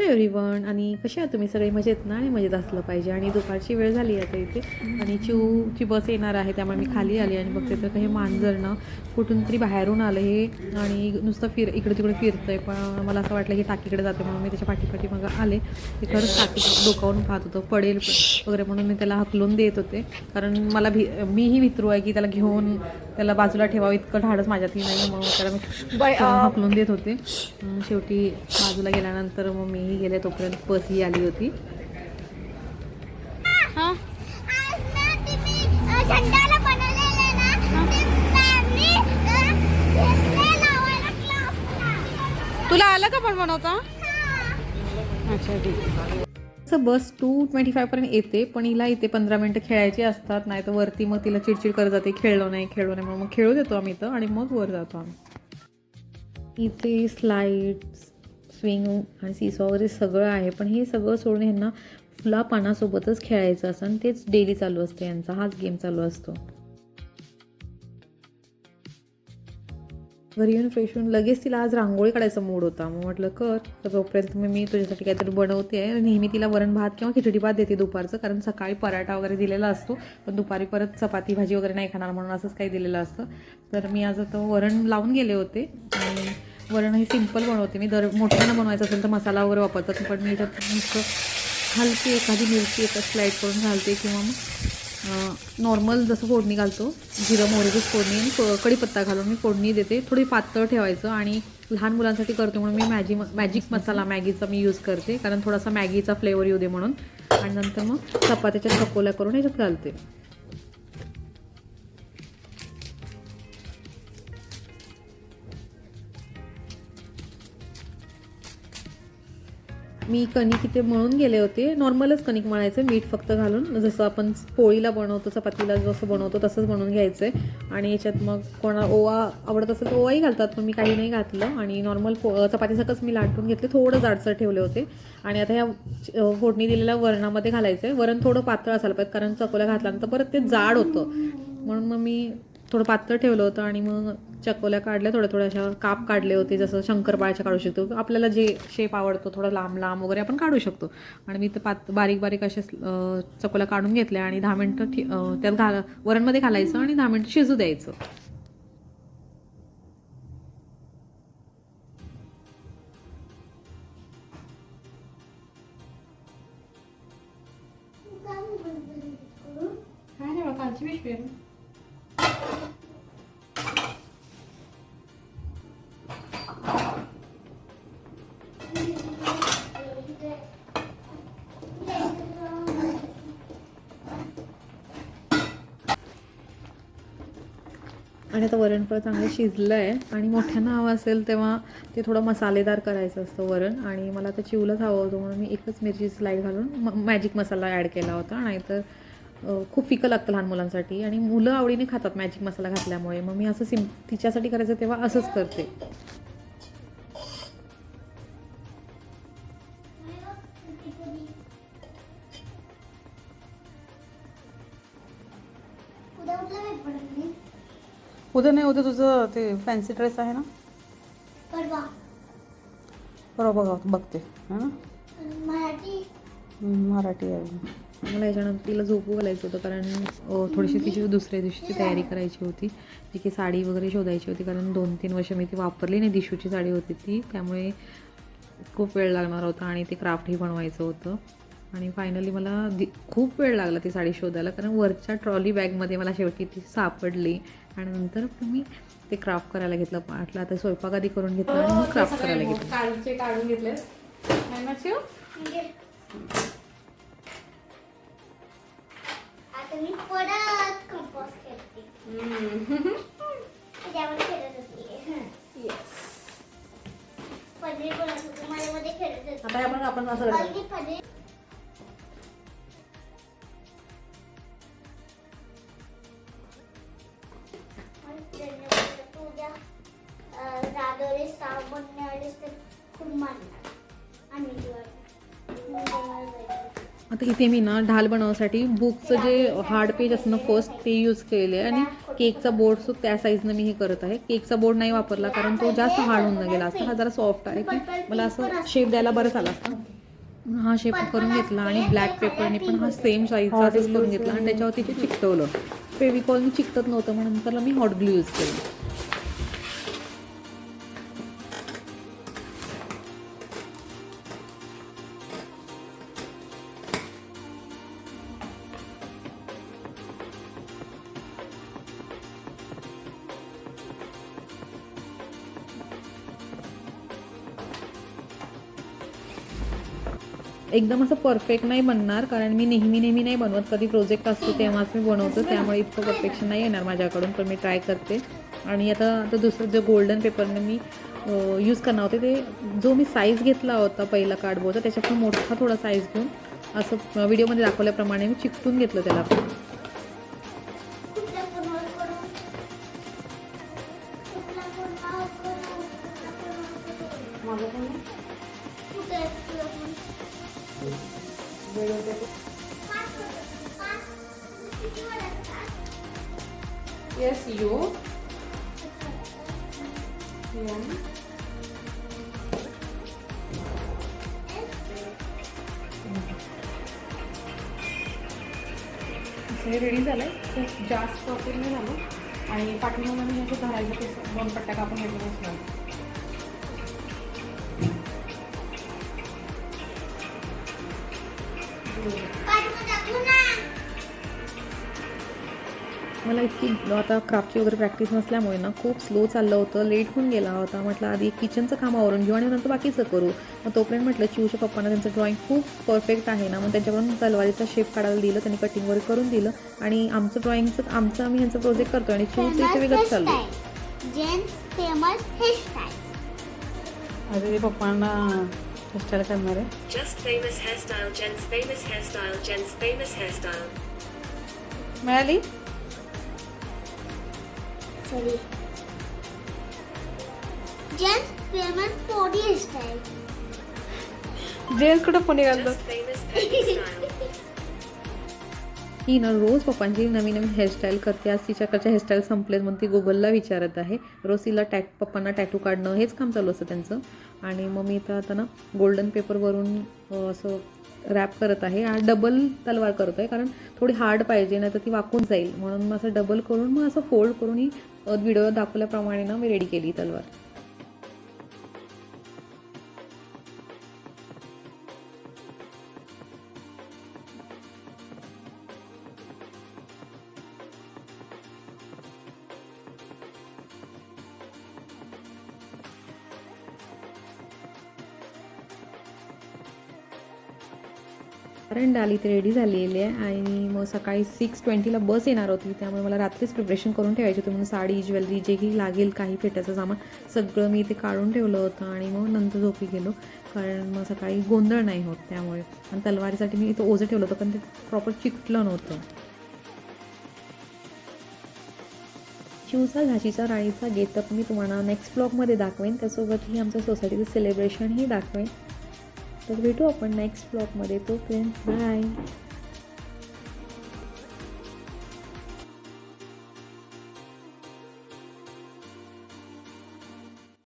Hello everyone. आणि कसे आहात तुम्ही सगळे? मजेत ना? आणि मजेत असलं पाहिजे. आणि दुपारची वेळ झाली आता इथे आणि चिवची बस येणार आहे, त्यामुळे मी खाली आली आणि बघते तर हे मांजर ना कुठून तरी बाहेरून आलं हे आणि नुसतं इकडे तिकडे फिरतंय. पण मला असं वाटलं की टाकीकडे जाते म्हणून मी त्याच्या पाठी मग आले. ते खरंच टाकी डोकावून पाहत होतं, पडेल वगैरे म्हणून मी त्याला हकलून देत होते, कारण मला मीही भित्रू आहे की त्याला घेऊन त्याला बाजूला ठेवावं इतकं धाडस माझ्यातही नाही. मग त्याला मी हकलून देत होते. शेवटी बाजूला गेल्यानंतर मग मीही गेले, तोपर्यंत बस ही आली होती. तुला आलं का पण बनवता? अच्छा ठीक आहे. बस 2:25 पर्यंत येते, पण हिला इथे 15 मिनटं खेळायची असतात, नाही तर वरती मग तिला चिडचिड करत जाते, खेळलो नाही म्हणून. मग खेळू देतो आम्ही इथं आणि मग वर जातो आम्ही. इथे स्लाईड्स, स्विंग आणि सीसॉ वगैरे सगळं आहे, पण हे सगळं सोडून यांना फुला पानासोबतच खेळायचं असं, आणि तेच डेली चालू असतं यांचा, हाच गेम चालू असतो. घरी येऊन फ्रेश होऊन लगेच तिला आज रांगोळी काढायचा मूड होता. मग म्हटलं कर, तर तोपर्यंत मी तुझ्यासाठी काहीतरी बनवते आहे. नेहमी तिला वरण भात किंवा खिचडी भात देते दुपारचं, कारण सकाळी पराठा वगैरे दिलेला असतो, पण दुपारी परत चपाती भाजी वगैरे नाही खाणार म्हणून असंच काही दिलेलं असतं. तर मी आज आता वरण लावून गेले होते आणि वरण हे सिम्पल बनवते मी. मोठ्यानं बनवायचं असेल तर मसाला वगैरे वापरतात, पण मी त्यात नुसतं हलकी एखादी मिरची एका स्लाईड करून घालते, किंवा मग नॉर्मल जसं फोडणी घालतो, जिरं मोहरीची फोडणी आणि कढीपत्ता घालून मी फोडणी देते. थोडी पातळ ठेवायचं, आणि लहान मुलांसाठी करते म्हणून मी मॅजिक मसाला मॅगीचा मी यूज करते, कारण थोडासा मॅगीचा फ्लेवर येऊ दे म्हणून. आणि नंतर मग चपात्याच्या चकोल्या करून ह्याच्यात घालते. मी कणिक इथे मळून गेले होते, नॉर्मलच कणिक मळायचं, मीठ फक्त घालून, जसं आपण पोळीला बनवतो, चपातीला जसं बनवतो तसंच बनवून घ्यायचं आहे. आणि याच्यात मग कोणा ओवा आवडत असेल तर ओवाही घालतात, पण मी काही नाही घातलं. आणि नॉर्मल चपातीसारखंच मी लाटून घेतले, थोडं जाडसर ठेवले होते. आणि आता ह्या फोडणी दिलेल्या वरणामध्ये घालायचं आहे. वरण थोडं पातळ असायला पाहिजे, कारण चकोल्या घातल्यानंतर परत ते जाड होतं, म्हणून मग मी थोडं पातळ ठेवलं होतं. आणि मग चकोल्या काढल्या, थोड्या अशा काप काढले होते, जसं शंकरपाळ्याच्या काढू शकतो, आपल्याला जे शेप आवडतो थोडा लांब लांब वगैरे आपण काढू शकतो. आणि मी तर बारीक अशा चकोल्या काढून घेतल्या आणि 10 मिनटं त्यात वरणमध्ये घालायचं आणि 10 मिनटं शिजू द्यायचं. काय नाही बा, कालची पिशवी आहे. आणि आता वरणफळ चांगलं शिजलं आहे, आणि मोठ्यानं हवं असेल तेव्हा ते थोडं मसालेदार करायचं असतं वरण. आणि मला आता चिवलंच हवं होतं म्हणून मी एकच मिरची स्लाईड घालून मॅजिक मसाला ॲड केला होता. नाहीतर खूप फिकं लागतं लहान मुलांसाठी, आणि मुलं आवडीने खातात मॅजिक मसाला घातल्यामुळे. मग मी असं तिच्यासाठी करायचं तेव्हा असंच करते. उद्या नाही, उद्या तुझं ते फॅन्सी ड्रेस आहे ना, परवा बघते है ना, मराठी आहे. मला याच्यानंतर तिला झोपू घालायचं होतं, कारण थोडीशी तिची दुसऱ्या दिवशीची तयारी करायची होती, जी की साडी वगैरे शोधायची होती, कारण 2-3 वर्ष मी ती वापरली नाही. दिशूची साडी होती ती, त्यामुळे खूप वेळ लागणार होता आणि ते क्राफ्टही बनवायचं होतं. आणि फायनली मला खूप वेळ लागला ती साडी शोधायला, कारण वरच्या ट्रॉली बॅगमध्ये मला शेवटी ती सापडली. आणि नंतर मी ते क्राफ्ट करायला घेतलं. म्हटलं आता स्वयंपाक आधी करून घेतला आणि मग क्राफ्ट करायला घेतलं. काढून घेतले. मी परत कंपोस्ट करते. त्याच्यामध्ये खेळत होती. पनीर बनवत होते, माझ्यामध्ये खेळत होते. आता आपण असं आणि पनीर तुझ्या राधोरे साबण मिळालीस तर खूप मारणार. आणि आता इथे मी ना ढाल बनवण्यासाठी बुकचं जे हार्ड पेज असतं ना फर्स्ट, ते यूज केले. आणि केकचा बोर्ड त्या साईजनं मी हे करत आहे. केकचा बोर्ड नाही वापरला कारण तो जास्त हार्ड होऊन गेला असता. हा जरा सॉफ्ट आहे की मला असं शेप द्यायला बरं झाला असता. हा शेप करून घेतला आणि ब्लॅक पेपरने पण हा सेम साईजचा असंच करून घेतला आणि त्याच्यावरती ते चिकटवलं. फेविकॉलनी चिकटत नव्हतं म्हणून नंतर मी हॉट ग्लू यूज केलं. एकदम असं परफेक्ट नाही बनणार कारण मी नेहमी नाही बनवत. कधी प्रोजेक्ट असतो तेव्हाच मी बनवतो, त्यामुळे इतकं परफेक्शन नाही येणार माझ्याकडून, पण मी ट्राय करते. आणि आता दुसरं जे गोल्डन पेपरने मी यूज करणार होते ते जो मी साईज घेतला होता पहिला कार्डबोर्डचा त्याच्यातून मोठा थोडा साईज घेऊन असं व्हिडिओमध्ये दाखवल्याप्रमाणे मी चिकटून घेतलं त्याला. Yes, you. हे रेडी झालं आहे. खूप जास्त परफेक्ट नाही झालं आणि पाठीमागून मी असं धरायचं ते 2 पट्ट्या कापून घेतलं नसणार. मला इतकी आता क्राफ्टची वगैरे प्रॅक्टिस नसल्यामुळे ना खूप स्लो चाललं होतं, लेट होऊन गेला होता. म्हटलं आधी किचनचं काम आवरून घेऊ आणि नंतर बाकीचं करू. मग तोपर्यंत म्हटलं चिवच्या पप्पांना त्यांचं ड्रॉइंग खूप परफेक्ट आहे ना, मग त्यांच्याकडून तलवारीचा शेप काढायला दिलं, त्यांनी कटिंग वगैरे करून दिलं आणि आमचं ड्रॉइंगचं आम्ही ह्यांचं प्रोजेक्ट करतो आणि चिवचं इथे वेगळंच चाललं. Gents famous hairstyle. अरे पप्पांना हेअरस्टाईल करणार आहे. Just famous hairstyle, Jen's famous hairstyle, Jen's famous hairstyle. मिळाली. Sorry. Gents famous body hairstyle. Gents कुठं फोनी घालतात. Just famous baby style. ही ना रोज पप्पांची नवीन हेअरस्टाईल करते. आज तिच्याकडच्या हेअरस्टाईल संपलेत म्हणून ती गुगलला विचारत आहे. रोज तिला पप्पांना टॅटू काढणं हेच काम चालू असतं त्यांचं. आणि मग मी आता ना गोल्डन पेपरवरून असं रॅप करत आहे. डबल तलवार करत आहे कारण थोडी हार्ड पाहिजे नाही तर ती वाकून जाईल, म्हणून मग असं डबल करून मग असं फोल्ड करून ही व्हिडिओ दाखवल्याप्रमाणे ना मी रेडी केली तलवार. कारण डाली ते रेडी झालेली आहे आणि मग सकाळी 6:20ला बस येणार होती, त्यामुळे मला रात्रीच प्रिपरेशन करून ठेवायची होती. म्हणून साडी, ज्वेलरी जेही लागेल काही फेट्याचं सामान सगळं मी इथे काढून ठेवलं होतं आणि मग नंतर झोपी गेलो कारण मग सकाळी गोंधळ नाही होत त्यामुळे. आणि तलवारीसाठी मी इथं ओझं ठेवलं होतं पण ते प्रॉपर चिकटलं नव्हतं. चिवचा झाशीचा राणीचा गेटअप मी तुम्हाला नेक्स्ट ब्लॉगमध्ये दाखवेन. त्यासोबतही आमच्या सोसायटीचं सेलिब्रेशनही दाखवेन. तर भेटू आपण नेक्स्ट ब्लॉगमध्ये. तोपर्यंत बाय.